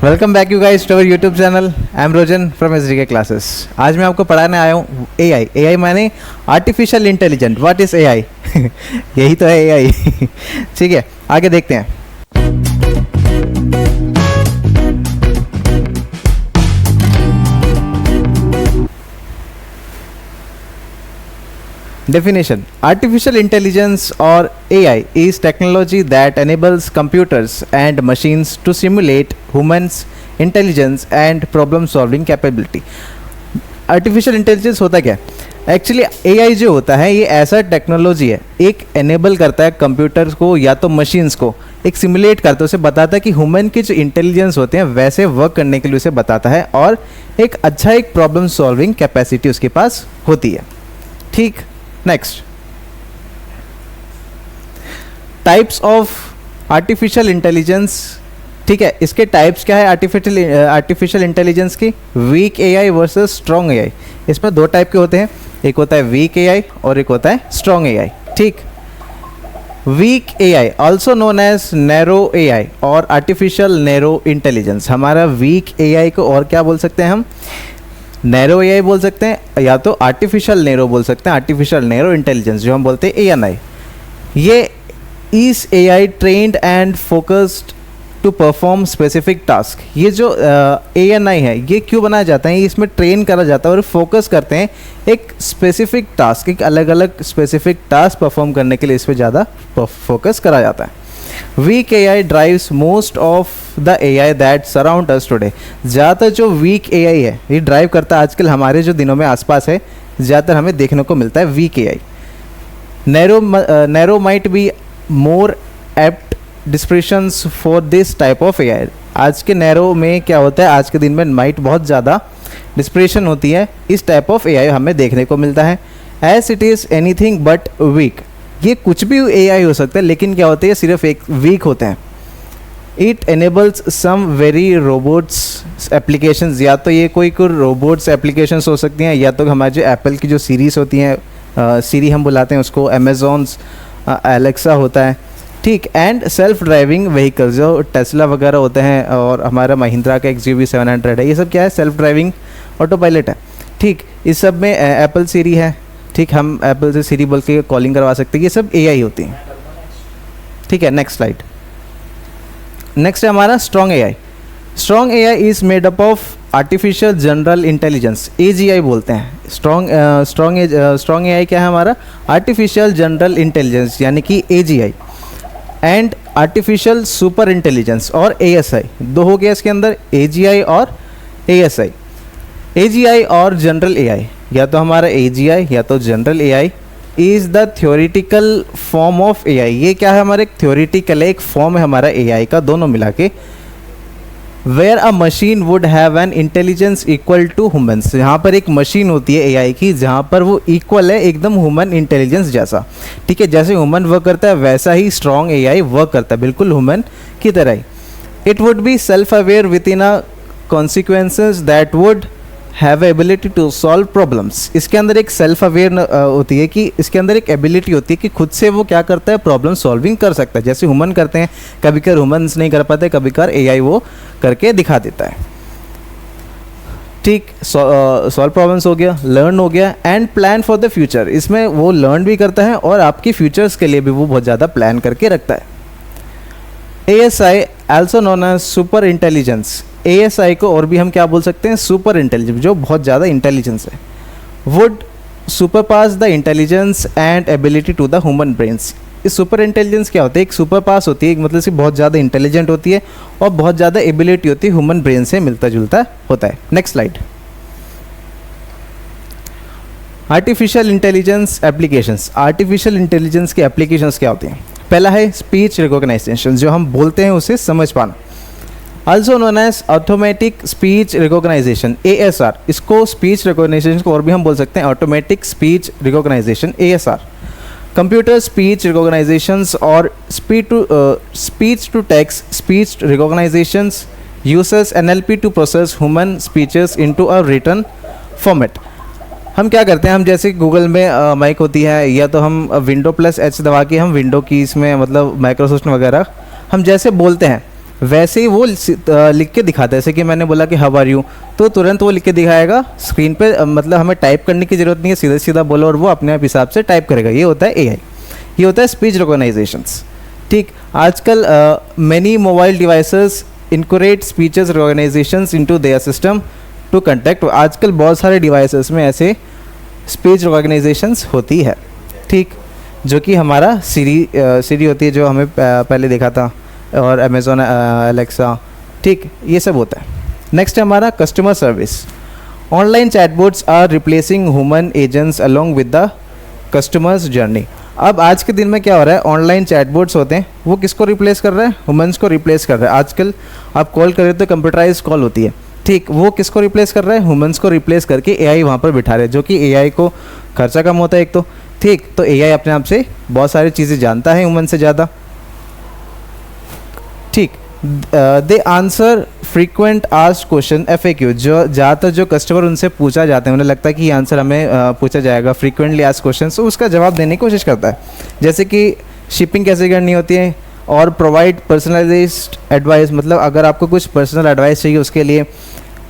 Welcome back you guys to our YouTube channel. I am Rojan from SDK classes. आज मैं आपको पढ़ाने आया हूँ एआई माने artificial intelligent. What is AI? यही तो है एआई। ठीक है, आगे देखते हैं। Definition: Artificial intelligence or AI is technology that enables computers and machines to simulate humans' intelligence and problem solving capability. Artificial intelligence होता क्या है? एक्चुअली एआई जो होता है ये ऐसा टेक्नोलॉजी है, एक एनेबल करता है कंप्यूटर्स को या तो मशीन्स को, एक सिमुलेट करता है, उसे बताता है कि ह्यूमन के जो इंटेलिजेंस होते हैं वैसे वर्क करने के लिए उसे बताता है, और एक अच्छा एक प्रॉब्लम सॉल्विंग कैपेसिटी उसके पास होती है। ठीक, next, types of artificial intelligence. ठीक है, इसके टाइप्स क्या है आर्टिफिशियल इंटेलिजेंस की? Weak AI versus strong AI. इसमें दो टाइप के होते हैं, एक होता है वीक एआई और एक होता है स्ट्रॉन्ग एआई। ठीक, weak AI also known as narrow AI और आर्टिफिशियल नैरो इंटेलिजेंस। हमारा वीक एआई को और क्या बोल सकते हैं हम? नैरो एआई बोल सकते हैं, या तो आर्टिफिशियल नैरो बोल सकते हैं, आर्टिफिशियल नैरो इंटेलिजेंस जो हम बोलते हैं एएनआई। ये is AI trained and focused to perform specific task. ये जो एएनआई है ये क्यों बनाया जाता है? इसमें ट्रेन करा जाता है और फोकस करते हैं एक स्पेसिफिक टास्क, एक अलग अलग स्पेसिफिक टास्क परफॉर्म करने के लिए इस पर ज़्यादा फोकस करा जाता है। Weak AI drives most of the AI that surround us today. ज़्यादातर जो वीक एआई है ये ड्राइव करता है आजकल हमारे जो दिनों में आसपास है, ज़्यादातर हमें देखने को मिलता है weak AI. Narrow might be more apt descriptions for this type of AI. आज के नैरो में क्या होता है, आज के दिन में माइट बहुत ज़्यादा डिस्क्रिप्शन होती है, इस टाइप ऑफ एआई हमें देखने को मिलता है। As it is anything but weak. ये कुछ भी एआई हो सकता है, लेकिन क्या होता है, सिर्फ एक वीक होते हैं। It enables some very robots applications. या तो ये कोई रोबोट्स एप्लीकेशंस हो सकती हैं, या तो हमारे जो एप्पल की जो सीरीज़ होती हैं, सीरी हम बुलाते हैं उसको, अमेजॉन्स एलेक्सा होता है। ठीक, एंड सेल्फ ड्राइविंग व्हीकल्स जो टेस्ला वगैरह होते हैं, और हमारा महिंद्रा का XUV700 है, ये सब क्या है? सेल्फ ड्राइविंग ऑटो पायलट है। ठीक, इस सब में एप्पल सीरी है। ठीक, हम एप्पल से सीरी बोल के कॉलिंग करवा सकते हैं, ये सब एआई होती हैं। ठीक है, नेक्स्ट स्लाइड। नेक्स्ट है हमारा strong AI. Strong AI is made up of artificial general intelligence, AGI बोलते हैं। स्ट्रॉन्ग एआई क्या है हमारा? आर्टिफिशियल जनरल इंटेलिजेंस यानी कि AGI, and artificial super intelligence और ASI। दो हो गया इसके अंदर, AGI और ASI। AGI और जनरल एआई, या तो हमारा AGI या तो general AI is the theoretical form of AI. ये क्या है हमारे? एक थ्योरेटिकल एक फॉर्म है हमारा एआई का, दोनों मिला के। Where a machine would have an intelligence equal to humans. यहाँ पर एक मशीन होती है एआई की, जहाँ पर वो इक्वल है एकदम ह्यूमन इंटेलिजेंस जैसा। ठीक है, जैसे ह्यूमन वर्क करता है वैसा ही स्ट्रॉन्ग एआई वर्क करता है, बिल्कुल ह्यूमन की तरह ही। It would be self aware within a consequences that would have ability to solve problems. इसके अंदर एक सेल्फ अवेयर होती है कि इसके अंदर एक एबिलिटी होती है कि खुद से वो क्या करता है, प्रॉब्लम सॉल्विंग कर सकता है, जैसे ह्यूमन करते हैं। कभी कभार ह्यूमन्स नहीं कर पाते, कभी कभार एआई वो करके दिखा देता है। ठीक, सॉल्व प्रॉब्लम्स हो गया, लर्न हो गया, and plan for the future. इसमें वो लर्न भी करता है और आपकी फ्यूचर्स के लिए भी वो बहुत ज़्यादा प्लान करके रखता है। ASI also known as super intelligence. ASI को और भी हम क्या बोल सकते हैं? सुपर इंटेलिजेंस, जो बहुत ज़्यादा इंटेलिजेंस है। Would surpass the intelligence and ability to the human brains. इस सुपर इंटेलिजेंस क्या होती है? एक सुपर पास होती है, एक मतलब से बहुत ज़्यादा इंटेलिजेंट होती है और बहुत ज़्यादा एबिलिटी होती है, ह्यूमन ब्रेन से मिलता जुलता होता है। Next slide. Artificial intelligence applications. Artificial intelligence के एप्लीकेशंस क्या होते हैं? पहला है स्पीच रिकॉग्नाइजेशन, जो हम बोलते हैं उसे समझ पाना। Also known as automatic speech recognization, ASR। इसको स्पीच रिकॉग्नाइजेशन को और भी हम बोल सकते हैं automatic speech recognization, ASR। Computer speech recognizations और speech to text speech recognizations uses NLP to process human speeches into a written format. हम क्या करते हैं, हम जैसे गूगल में माइक होती है, या तो हम विंडो+H दबा के हम विंडो की इसमें मतलब माइक्रोसॉफ्ट वगैरह हम जैसे बोलते हैं, वैसे ही वो लिख के दिखाता है। जैसे कि मैंने बोला कि हाउ आर यू, तो तुरंत वो लिख के दिखाएगा स्क्रीन पे, मतलब हमें टाइप करने की ज़रूरत नहीं है, सीधा सीधा बोलो और वो अपने आप हिसाब से टाइप करेगा। ये होता है एआई, ये होता है स्पीच रिकॉग्नाइजेशंस। ठीक, आजकल many mobile devices incorporate speeches recognizations into their system to contact. आजकल बहुत सारे डिवाइसेस में ऐसे स्पीच रिकॉग्नाइजेशंस होती है। ठीक, जो कि हमारा सीरी होती है जो हमें पहले देखा था, और अमेज़ॉन एलेक्सा। ठीक, ये सब होता है। नेक्स्ट है हमारा customer service. Online chatbots are replacing human agents along with the customers journey. अब आज के दिन में क्या हो रहा है, ऑनलाइन चैटबॉट्स होते हैं वो किसको रिप्लेस कर रहे हैं, ह्यूमंस को रिप्लेस कर रहे हैं। आजकल आप कॉल कर रहे हो तो कंप्यूटराइज कॉल होती है। ठीक, वो किसको रिप्लेस कर रहा है, ह्यूमंस को रिप्लेस करके एआई वहाँ पर बिठा रहे हैं, जो कि एआई को खर्चा कम होता है एक तो। ठीक, तो एआई अपने आप से बहुत सारी चीज़ें जानता है ह्यूमन से ज़्यादा। ठीक, they answer frequent asked question FAQ, जो ज़्यादातर जो कस्टमर उनसे पूछा जाता है, उन्हें लगता है कि ये आंसर हमें पूछा जाएगा, फ्रीक्वेंटली आस्क्ड क्वेश्चन, तो उसका जवाब देने की कोशिश करता है। जैसे कि शिपिंग कैसे करनी होती है, और प्रोवाइड पर्सनलाइज्ड एडवाइस, मतलब अगर आपको कुछ पर्सनल एडवाइस चाहिए उसके लिए।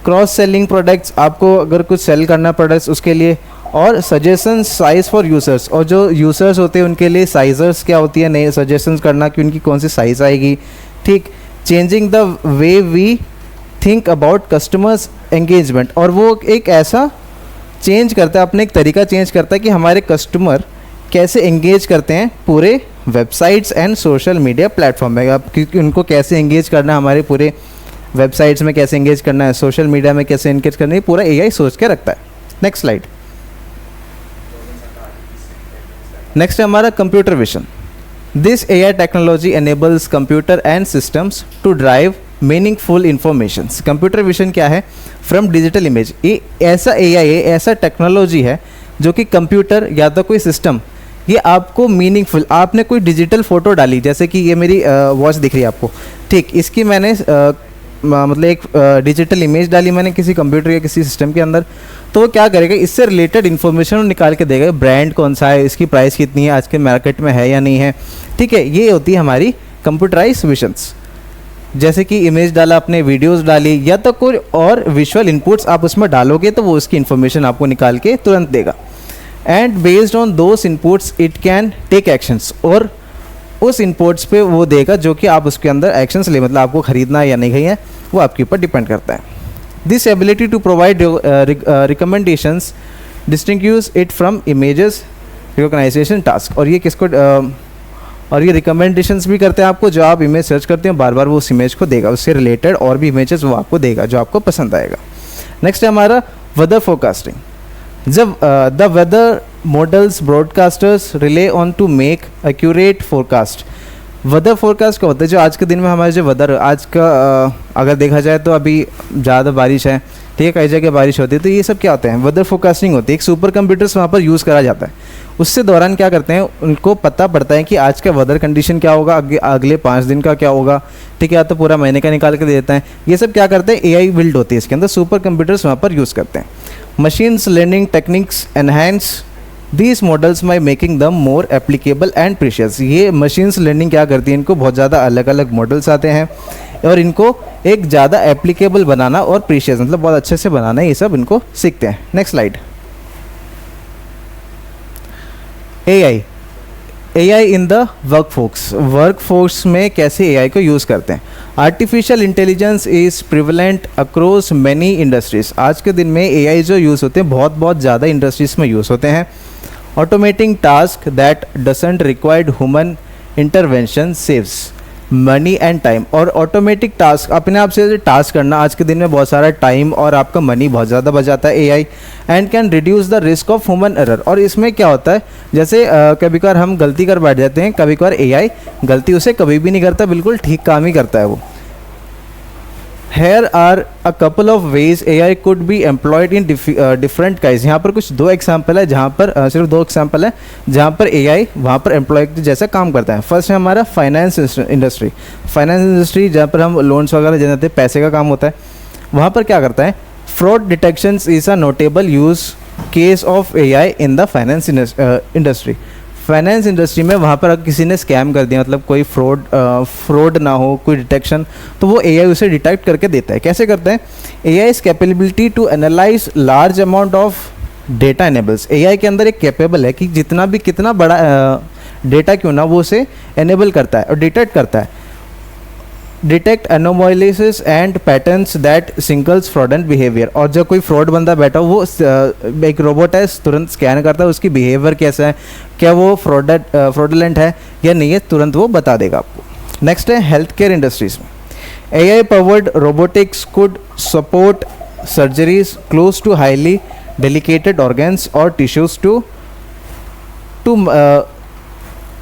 क्रॉस सेलिंग प्रोडक्ट्स, आपको अगर कुछ सेल करना प्रोडक्ट्स उसके लिए। और सजेशन साइज़ फॉर यूज़र्स, और जो यूज़र्स होते हैं उनके लिए साइज़र्स क्या होती है, नए सजेशंस करना कि उनकी कौन सी साइज़ आएगी। ठीक, changing the way we think about customers engagement, और वो एक ऐसा चेंज करता है, अपने एक तरीका चेंज करता है कि हमारे कस्टमर कैसे एंगेज करते हैं पूरे websites and social media platform में। अब क्योंकि उनको कैसे एंगेज करना है, हमारे पूरे वेबसाइट्स में कैसे एंगेज करना है, सोशल मीडिया में कैसे एंगेज करना है, पूरा एआई सोच के रखता है। Next slide. नेक्स्ट है हमारा computer vision. This AI technology enables computer and systems to drive meaningful information. Computer vision क्या है, फ्रॉम डिजिटल इमेज, ये ऐसा AI है, ऐसा टेक्नोलॉजी है जो कि कंप्यूटर या तो कोई सिस्टम, ये आपको मीनिंगफुल, आपने कोई डिजिटल फ़ोटो डाली, जैसे कि ये मेरी वॉच दिख रही है आपको। ठीक, इसकी मैंने मतलब एक डिजिटल इमेज डाली मैंने किसी कंप्यूटर या किसी सिस्टम के अंदर, तो वो क्या करेगा, इससे रिलेटेड इन्फॉर्मेशन निकाल के देगा। ब्रांड कौन सा है, इसकी प्राइस कितनी है, आज के मार्केट में है या नहीं है। ठीक है, ये होती है हमारी कंप्यूटराइज विजन्स। जैसे कि इमेज डाला, अपने वीडियोस डाली, या तो कोई और विजुअल इनपुट्स आप उसमें डालोगे तो वो उसकी इन्फॉर्मेशन आपको निकाल के तुरंत देगा। And based on those inputs it can take actions, और उस इनपुट्स पे वो देगा जो कि आप उसके अंदर एक्शंस ले, मतलब आपको ख़रीदना है या नहीं है वो आपके ऊपर डिपेंड करता है। This ability to provide recommendations distinguish it from images recognization task, और ये किसको और ये रिकमेंडेशंस भी करते हैं आपको, जो आप इमेज सर्च करते हैं बार बार वो उस इमेज को देगा, उससे रिलेटेड और भी इमेजेस वो आपको देगा जो आपको पसंद आएगा। नेक्स्ट है हमारा वेदर फोरकास्टिंग। जब the weather models broadcasters rely on to make accurate forecast. Weather forecast क्या होता है, जो आज के दिन में हमारे जो वेदर आज का अगर देखा जाए तो अभी ज़्यादा बारिश है, ठीक है, कई जगह बारिश होती है, तो ये सब क्या होते हैं, वेदर फोरकास्टिंग होती है। एक सुपर कंप्यूटर्स वहाँ पर यूज़ करा जाता है, उससे दौरान क्या करते हैं, उनको पता पड़ता है कि आज का वेदर कंडीशन क्या होगा, अगले 5 दिन का क्या होगा, ठीक है, या तो पूरा महीने का निकाल के दे देता है। ये सब क्या करते हैं, एआई बिल्ड होती है इसके अंदर, सुपर कंप्यूटर्स वहाँ पर यूज़ करते हैं। Machines learning techniques enhance these models by making them more applicable and precious. ये मशीन्स लर्निंग क्या करती है, इनको बहुत ज़्यादा अलग अलग मॉडल्स आते हैं और इनको एक ज़्यादा एप्लीकेबल बनाना और प्रीशियस, मतलब बहुत अच्छे से बनाना, ये सब इनको सीखते हैं। Next slide. AI in the workforce में कैसे एआई को यूज़ करते हैं। Artificial intelligence is prevalent across many industries. आज के दिन में एआई जो यूज़ होते हैं बहुत ज़्यादा इंडस्ट्रीज़ में यूज़ होते हैं। Automating task that doesn't required human intervention saves money and time. और ऑटोमेटिक टास्क, अपने आप से टास्क करना आज के दिन में बहुत सारा टाइम और आपका मनी बहुत ज़्यादा बचाता है AI. And can reduce the risk of human error. और इसमें क्या होता है, जैसे कभी कभार हम गलती कर बैठ जाते हैं, कभी कभार एआई गलती उसे कभी भी नहीं करता, बिल्कुल ठीक काम ही करता है वो। Here are a couple of ways AI could be employed in different guise। यहाँ पर कुछ 2 एग्जाम्पल है, जहाँ पर सिर्फ 2 एग्जाम्पल है जहाँ पर AI वहाँ पर एम्प्लॉय जैसा काम करता है। फर्स्ट है हमारा फाइनेंस इंडस्ट्री। फाइनेंस इंडस्ट्री जहाँ पर हम लोन्स वगैरह देते हैं, पैसे का काम होता है, वहाँ पर क्या करता है, fraud detection is a notable use case of AI in the finance industry. Finance industry में वहाँ पर अगर किसी ने स्कैम कर दिया, मतलब कोई फ्रॉड ना हो, कोई डिटेक्शन, तो वो एआई उसे डिटेक्ट करके देता है। कैसे करता है? AI is capability to analyse large amount of data enables. AI के अंदर एक कैपेबल है कि कितना बड़ा डेटा क्यों ना, वो उसे एनेबल करता है और डिटेक्ट करता है। Detect anomalies and patterns that signals fraudulent behaviour. और जब कोई फ्रॉड बंदा बैठा हो, वो एक रोबोट है, तुरंत स्कैन करता है उसकी बिहेवियर कैसा है, क्या वो फ्रॉडलेंट है या नहीं है, तुरंत वो बता देगा आपको। नेक्स्ट है हेल्थ केयर इंडस्ट्रीज में AI powered robotics could support surgeries close to highly delicated organs और tissues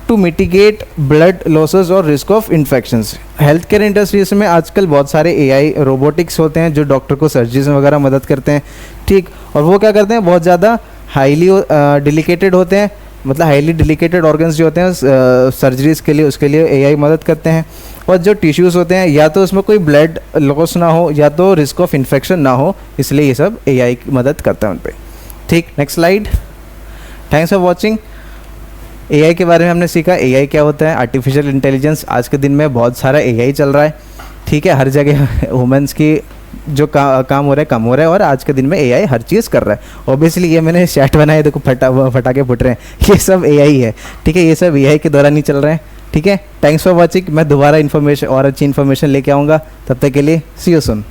to mitigate blood losses और risk of infections. Health care industries में आजकल बहुत सारे एआई रोबोटिक्स होते हैं जो डॉक्टर को सर्जरीज में वगैरह मदद करते हैं, ठीक। और वो क्या करते हैं, बहुत ज़्यादा हाईली डेलिकेटेड होते हैं, मतलब हाईली डेलिकेटेड ऑर्गन्स जो होते हैं सर्जरीज के लिए, उसके लिए एआई मदद करते हैं। और जो टिश्यूज़ होते हैं, या तो उसमें कोई ब्लड लॉस ना हो या तो रिस्क ऑफ इन्फेक्शन ना हो, इसलिए ये सब एआई की मदद करता है उन पर, ठीक। Next slide. Thanks for watching. AI के बारे में हमने सीखा, एआई क्या होता है, आर्टिफिशियल इंटेलिजेंस। आज के दिन में बहुत सारा एआई चल रहा है, ठीक है, हर जगह वुमेंस की जो काम हो रहा है कम हो रहा है, और आज के दिन में एआई हर चीज़ कर रहा है। ऑब्वियसली ये मैंने शर्ट बनाए, देखो फटाके फुट रहे हैं, ये सब एआई है, ठीक है, ये सब एआई के दौरान ही चल रहे हैं, ठीक है। Thanks for watching. मैं दोबारा इन्फॉर्मेशन और अच्छी इन्फॉर्मेशन लेके आऊँगा, तब तक के लिए सी यू सून।